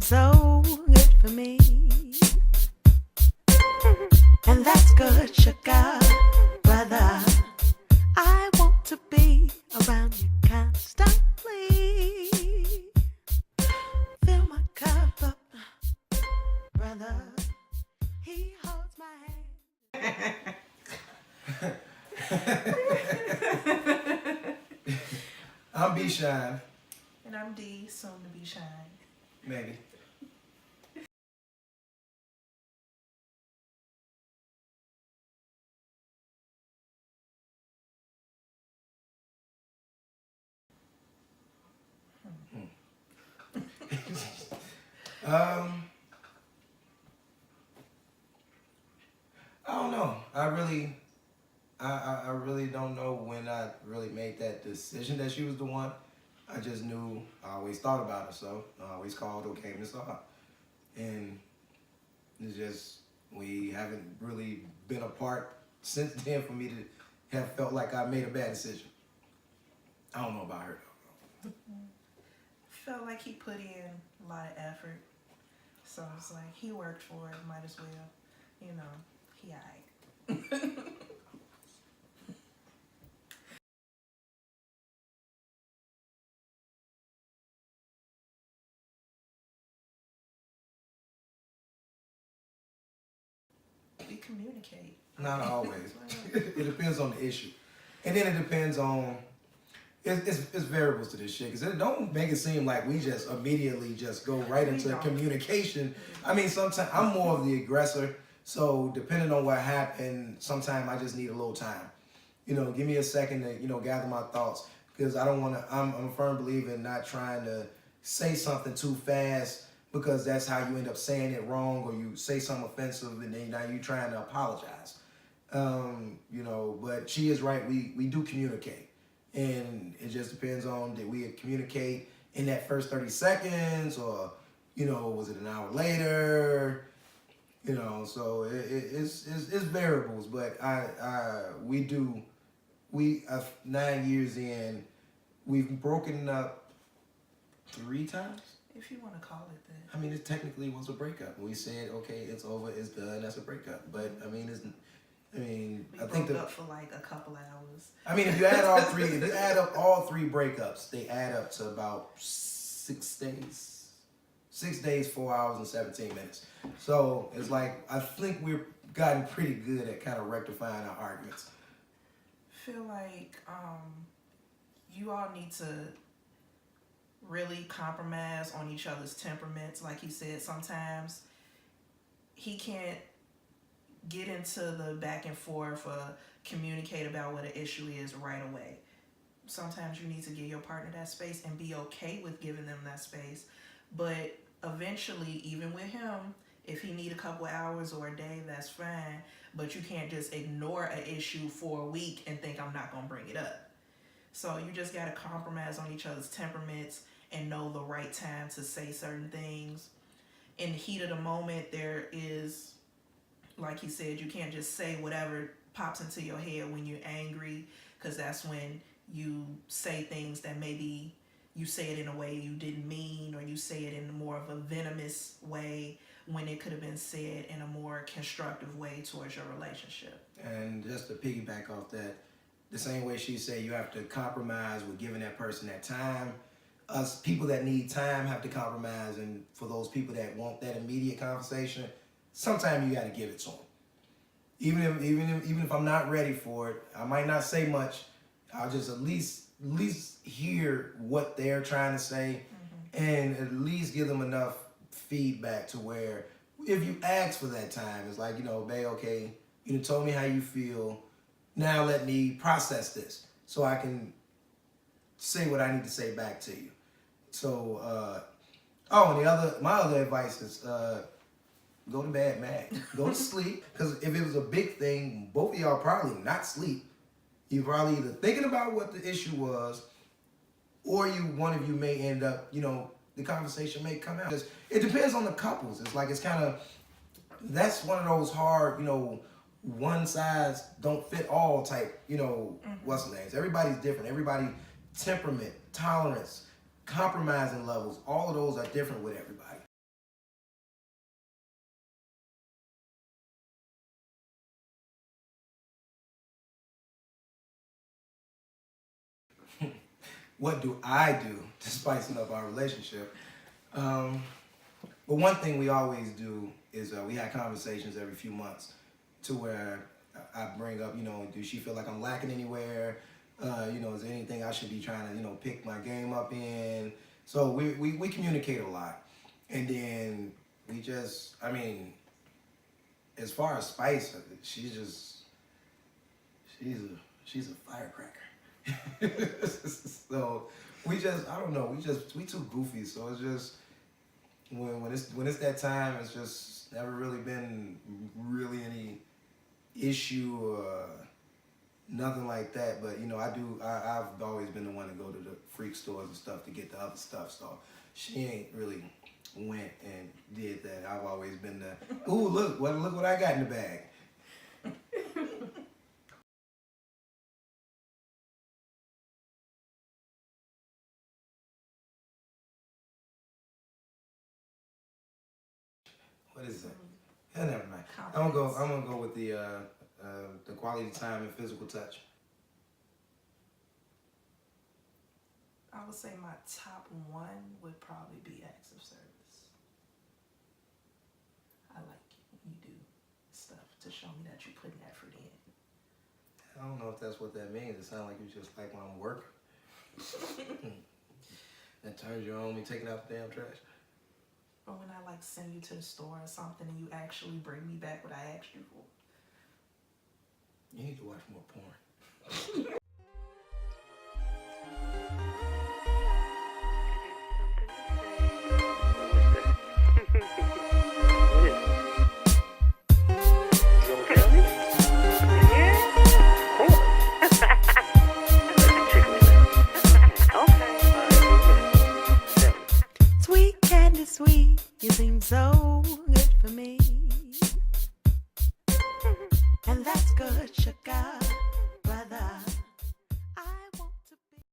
so good for me. And that's good, sugar brother. I want to be around you constantly. Fill my cup up, brother. He holds my hand. I'm B Shine. And I'm D, soon to be Shine. Maybe. I don't know. I really don't know when I really made that decision that she was the one. I just knew, I always thought about her, so I always called or came and saw her. And it's just, we haven't really been apart since then for me to have felt like I made a bad decision. I don't know about her though. Felt like he put in a lot of effort. So it's like, he worked for it, might as well, you know, he aight. We communicate. Not always. It depends on the issue. And then it depends on, it's variables to this shit, because it don't make it seem like we just immediately just go right into communication. I mean, sometimes I'm more of the aggressor, so depending on what happened, sometimes I just need a little time. You know, give me a second to, you know, gather my thoughts, because I don't want to, I'm a firm believer in not trying to say something too fast, because that's how you end up saying it wrong, or you say something offensive and then now you're trying to apologize. You know, but she is right, we do communicate. And it just depends on, did we communicate in that first 30 seconds, or, you know, was it an hour later? You know, so it's variables, but we 9 years in, we've broken up 3 times. If you want to call it that. I mean, it technically was a breakup. We said, okay, it's over, it's done, that's a breakup. But I mean, I think broke up for like a couple hours. I mean, if you add up all 3 breakups, they add up to about 6 days. 6 days, 4 hours, and 17 minutes. So it's like, I think we've gotten pretty good at kind of rectifying our arguments. Feel like you all need to really compromise on each other's temperaments. Like he said, sometimes he can't get into the back and forth or communicate about what an issue is right away. Sometimes you need to give your partner that space and be okay with giving them that space. But eventually, even with him, if he need a couple hours or a day, that's fine. But you can't just ignore an issue for a week and think I'm not going to bring it up. So you just got to compromise on each other's temperaments and know the right time to say certain things. In the heat of the moment, there is, like he said, you can't just say whatever pops into your head when you're angry, because that's when you say things that maybe you say it in a way you didn't mean, or you say it in more of a venomous way when it could have been said in a more constructive way towards your relationship. And just to piggyback off that, the same way she said, you have to compromise with giving that person that time. Us people that need time have to compromise, and for those people that want that immediate conversation, sometimes you got to give it to them. Even if I'm not ready for it, I might not say much. I'll just at least hear what they're trying to say, and at least give them enough feedback to where, if you ask for that time, it's like, you know, babe, okay, you told me how you feel. Now let me process this so I can say what I need to say back to you. So, and my other advice is, go to bed mad. Go to sleep. Because if it was a big thing, both of y'all probably not sleep. You're probably either thinking about what the issue was, or one of you may end up, you know, the conversation may come out. It depends on the couples. It's like, it's kind of, that's one of those hard, you know, one size don't fit all type, you know, what's the names. Everybody's different. Everybody temperament, tolerance, compromising levels, all of those are different with everybody. what do I do to spicing up our relationship? But one thing we always do is we have conversations every few months to where I bring up, you know, do she feel like I'm lacking anywhere? You know, is there anything I should be trying to, you know, pick my game up in? So we communicate a lot. And then we just, I mean, as far as Spice, she's a firecracker. So we just, I don't know, we too goofy. So it's just when it's that time, it's just never really been really any issue or nothing like that. But you know, I've always been the one to go to the freak stores and stuff to get the other stuff. So she ain't really went and did that. I've always been the, ooh, look what I got in the bag. What is that? Yeah, never mind. I'm gonna go with the quality time and physical touch. I would say my top one would probably be acts of service. I like it when you do stuff to show me that you're putting effort in. I don't know if that's what that means. It sounds like you just like when I'm working. That turns you on me taking out the damn trash. Or when I like send you to the store or something and you actually bring me back what I asked you for. You need to watch more porn. Sweet candy, sweet, you seem so good for me. And that's good, sugar, brother.